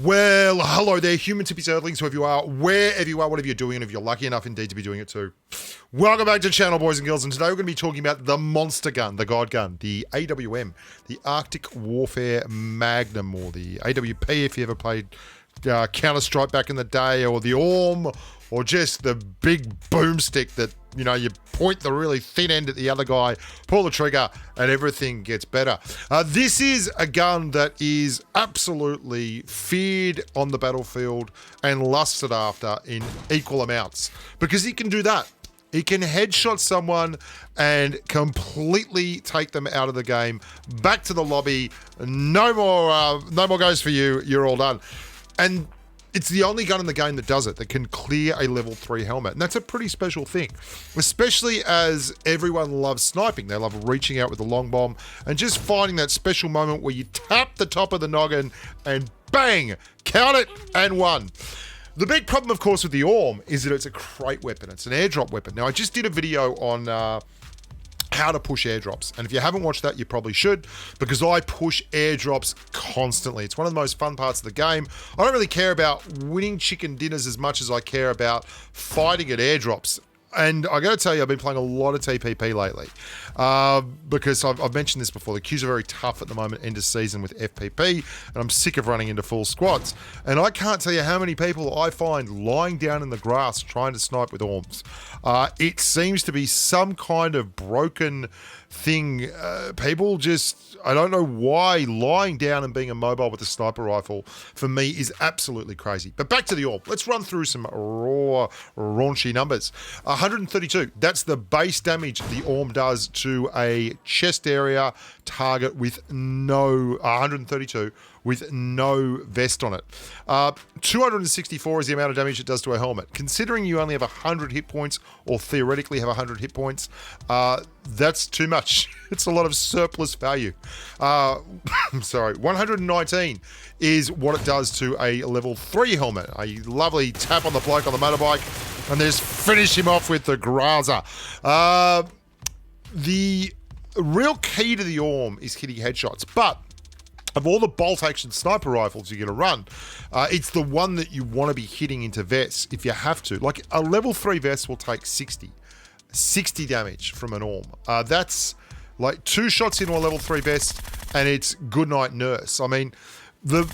Well, hello there, human tippies, earthlings, whoever you are, wherever you are, whatever you're doing, and if you're lucky enough indeed to be doing it too. Welcome back to the channel, boys and girls, and today we're going to be talking about the monster gun, the god gun, the AWM, the Arctic Warfare Magnum, or the AWP if you ever played Counter-Strike back in the day, or the AWM, or just the big boomstick that, you know, you point the really thin end at the other guy, pull the trigger, and everything gets better. This is a gun that is absolutely feared on the battlefield and lusted after in equal amounts, because it can do that. It can headshot someone and completely take them out of the game, back to the lobby, no more goes for you, you're all done. And it's the only gun in the game that does it, that can clear a level 3 helmet. And that's a pretty special thing, especially as everyone loves sniping. They love reaching out with the long bomb and just finding that special moment where you tap the top of the noggin and bang, count it and one. The big problem, of course, with the AWM is that it's a crate weapon. It's an airdrop weapon. Now, I just did a video on how to push airdrops, and if you haven't watched that, you probably should, because I push airdrops constantly. It's one of the most fun parts of the game. I don't really care about winning chicken dinners as much as I care about fighting at airdrops. And I got to tell you, I've been playing a lot of TPP lately because I've mentioned this before. The queues are very tough at the moment, end of season with FPP, and I'm sick of running into full squads. And I can't tell you how many people I find lying down in the grass trying to snipe with AWMs. It seems to be some kind of broken thing. People just, I don't know why, lying down and being immobile with a sniper rifle for me is absolutely crazy. But back to the AWM. Let's run through some raw, raunchy numbers. 132, that's the base damage the AWM does to a chest area target with no, 132 with no vest on it. 264 is the amount of damage it does to a helmet. Considering you only have 100 hit points, or theoretically have 100 hit points, that's too much. It's a lot of surplus value. I'm sorry, 119 is what it does to a level 3 helmet. A lovely tap on the bloke on the motorbike, and just finish him off with the grazer. The real key to the AWM is hitting headshots, but of all the bolt-action sniper rifles you're going to run, it's the one that you want to be hitting into vests if you have to. Like, a level 3 vest will take 60 damage from an AWM. That's like 2 shots into a level 3 vest, and it's goodnight nurse. I mean, the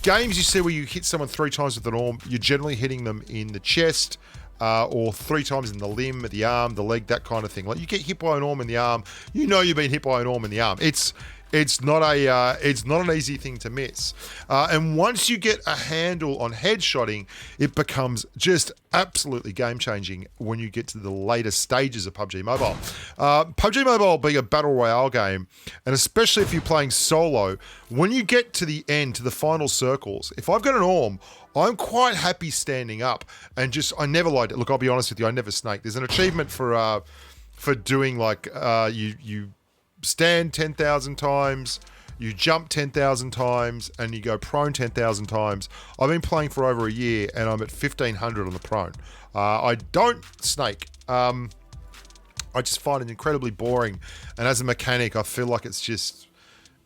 games you see where you hit someone 3 times with an AWM, you're generally hitting them in the chest, or 3 times in the limb, the arm, the leg, that kind of thing. Like, you get hit by an AWM in the arm, you know you've been hit by an AWM in the arm. It's not an easy thing to miss. And once you get a handle on headshotting, it becomes just absolutely game-changing when you get to the later stages of PUBG Mobile. PUBG Mobile being a battle royale game, and especially if you're playing solo, when you get to the end, to the final circles, if I've got an AWM, I'm quite happy standing up and just, I never liked it. Look, I'll be honest with you, I never snake. There's an achievement for doing like, you stand 10,000 times, you jump 10,000 times, and you go prone 10,000 times. I've been playing for over a year, and I'm at 1,500 on the prone. I don't snake. I just find it incredibly boring, and as a mechanic, I feel like it's just,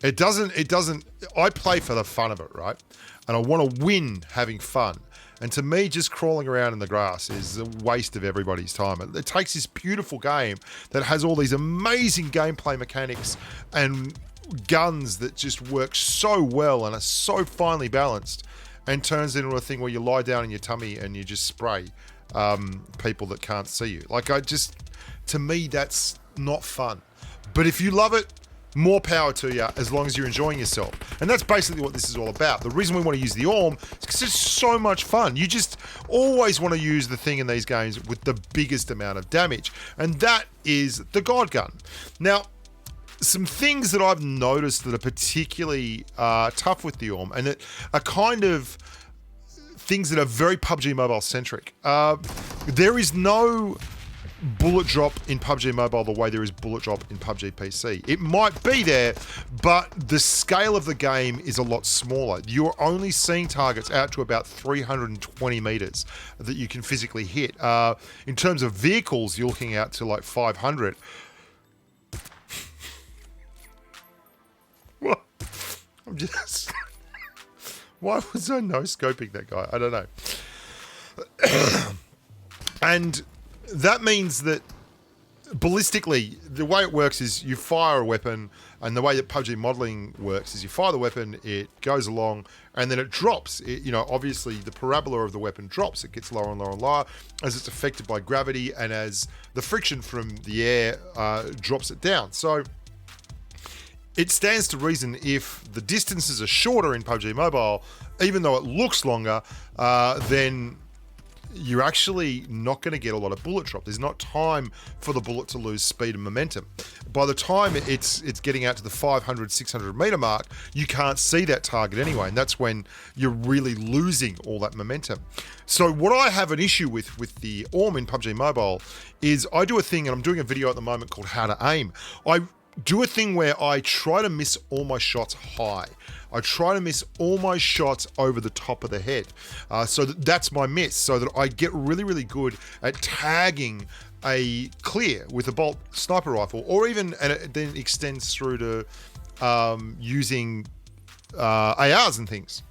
it doesn't, I play for the fun of it, right? And I want to win having fun. And to me, just crawling around in the grass is a waste of everybody's time. It takes this beautiful game that has all these amazing gameplay mechanics and guns that just work so well and are so finely balanced, and turns into a thing where you lie down in your tummy and you just spray people that can't see you. Like, to me, that's not fun. But if you love it, more power to you, as long as you're enjoying yourself. And that's basically what this is all about. The reason we want to use the AWM is because it's so much fun. You just always want to use the thing in these games with the biggest amount of damage. And that is the God Gun. Now, some things that I've noticed that are particularly tough with the AWM, and that are kind of things that are very PUBG Mobile centric. There is no bullet drop in PUBG Mobile the way there is bullet drop in PUBG PC. It might be there, but the scale of the game is a lot smaller. You're only seeing targets out to about 320 meters that you can physically hit. In terms of vehicles, you're looking out to like 500. What? I'm just... Why was I no-scoping that guy? I don't know. And that means that ballistically, the way it works is you fire a weapon, and the way that PUBG modeling works is you fire the weapon, it goes along, and then it drops. Obviously, the parabola of the weapon drops. It gets lower and lower and lower as it's affected by gravity and as the friction from the air drops it down. So it stands to reason if the distances are shorter in PUBG Mobile, even though it looks longer, then you're actually not going to get a lot of bullet drop. There's not time for the bullet to lose speed and momentum. By the time it's getting out to the 500, 600 meter mark, you can't see that target anyway, and that's when you're really losing all that momentum. So what I have an issue with the AWM in PUBG Mobile is I do a thing, and I'm doing a video at the moment called How to Aim. I do a thing where I try to miss all my shots high. I try to miss all my shots over the top of the head. So that's my miss, so that I get really, really good at tagging a clear with a bolt sniper rifle, or even, and it then extends through to using ARs and things.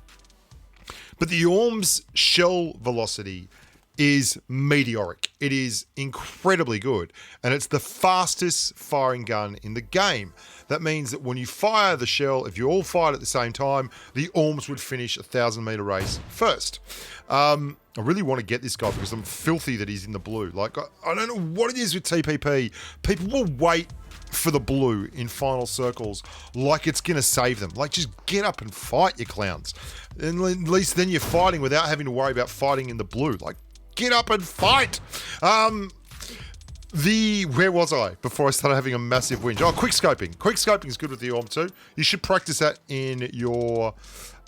But the AWM's shell velocity is meteoric. It is incredibly good, and it's the fastest firing gun in the game. That means that when you fire the shell, if you all fired at the same time, the AWMs would finish a 1,000-meter race first. I really want to get this guy because I'm filthy that he's in the blue. Like, I don't know what it is with TPP. People will wait for the blue in final circles like it's going to save them. Like, just get up and fight, you clowns. And at least then you're fighting without having to worry about fighting in the blue. Like, get up and fight. Where was I before I started having a massive whinge? Oh, quickscoping. Quickscoping is good with the AWM too. You should practice that in your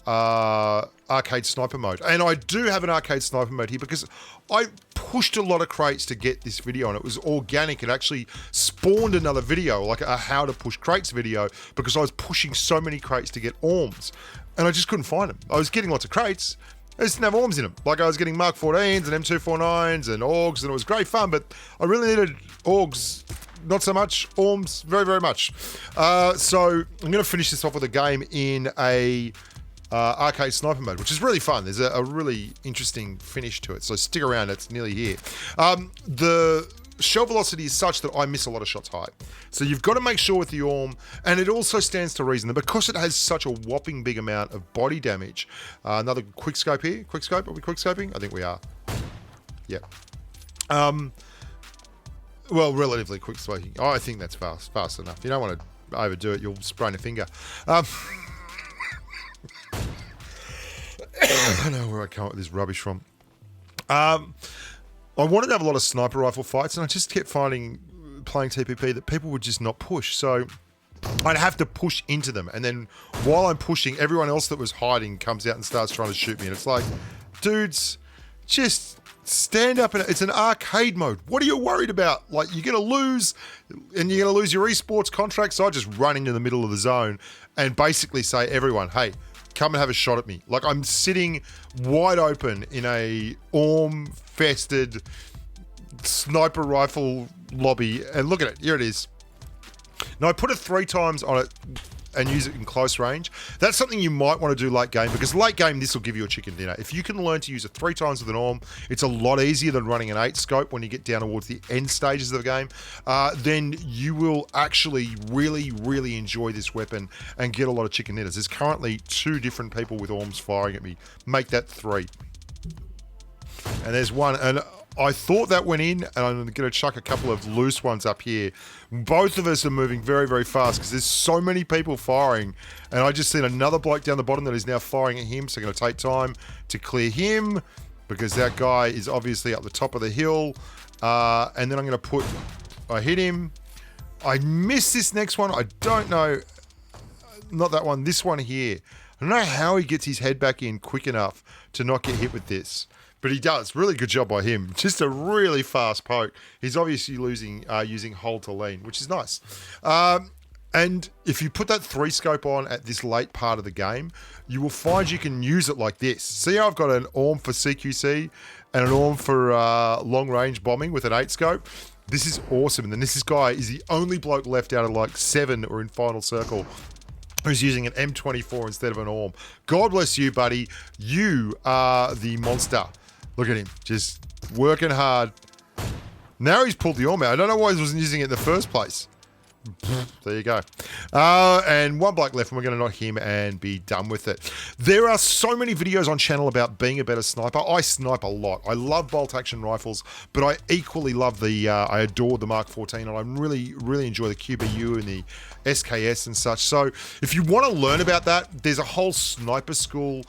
arcade sniper mode. And I do have an arcade sniper mode here because I pushed a lot of crates to get this video, and it was organic. It actually spawned another video, like a how to push crates video, because I was pushing so many crates to get AWMs, and I just couldn't find them. I was getting lots of crates. I just didn't have AWMs in them. Like, I was getting Mark 14s and M249s and AUGs, and it was great fun, but I really needed AUGs, not so much. AWMs, very, very much. So I'm going to finish this off with a game in a arcade sniper mode, which is really fun. There's a really interesting finish to it, so stick around, it's nearly here. The shell velocity is such that I miss a lot of shots high. So you've got to make sure with the AWM, and it also stands to reason that because it has such a whopping big amount of body damage. Another quickscope here. Quickscope? Are we quickscoping? I think we are. Yeah. Well, relatively quickscoping. Oh, I think that's fast enough. You don't want to overdo it. You'll sprain a finger. I don't know where I come up with this rubbish from. I wanted to have a lot of sniper rifle fights, and I just kept finding, playing TPP, that people would just not push. So I'd have to push into them, and then while I'm pushing, everyone else that was hiding comes out and starts trying to shoot me. And it's like, dudes, just stand up. And it's an arcade mode. What are you worried about? Like, you're going to lose, and you're going to lose your esports contract. So I just run into the middle of the zone and basically say, everyone, hey, come and have a shot at me. Like, I'm sitting wide open in a AWM-fested sniper rifle lobby, and look at it. Here it is. Now, I put it 3 times on it and use it in close range. That's something you might want to do late game, because late game, this will give you a chicken dinner. If you can learn to use it 3 times with an AWM, it's a lot easier than running an 8 scope when you get down towards the end stages of the game. Then you will actually really, really enjoy this weapon and get a lot of chicken dinners. There's currently 2 different people with AWMs firing at me. Make that 3. And there's one, and I thought that went in, and I'm going to chuck a couple of loose ones up here. Both of us are moving very, very fast because there's so many people firing, and I just seen another bloke down the bottom that is now firing at him, so I'm going to take time to clear him because that guy is obviously up the top of the hill. And then I'm going to I hit him. I missed this next one. I don't know. Not that one. This one here. I don't know how he gets his head back in quick enough to not get hit with this. But he does. Really good job by him. Just a really fast poke. He's obviously using hold to lean, which is nice. And if you put that 3 scope on at this late part of the game, you will find you can use it like this. See how I've got an AWM for CQC and an AWM for long range bombing with an 8 scope? This is awesome. And then this guy is the only bloke left out of like 7 or in final circle who's using an M24 instead of an AWM. God bless you, buddy. You are the monster. Look at him, just working hard. Now he's pulled the AWM out. I don't know why he wasn't using it in the first place. There you go. And one bloke left, and we're going to knock him and be done with it. There are so many videos on channel about being a better sniper. I snipe a lot. I love bolt-action rifles, but I equally love I adore the Mark 14, and I really enjoy the QBU and the SKS and such. So if you want to learn about that, there's a whole sniper school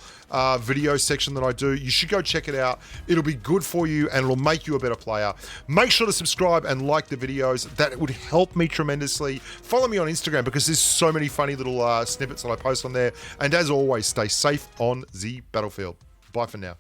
video section that I do. You should go check it out. It'll be good for you, and it'll make you a better player. Make sure to subscribe and like the videos. That would help me tremendously. Follow me on Instagram because there's so many funny little snippets that I post on there. And as always, stay safe on the battlefield. Bye for now.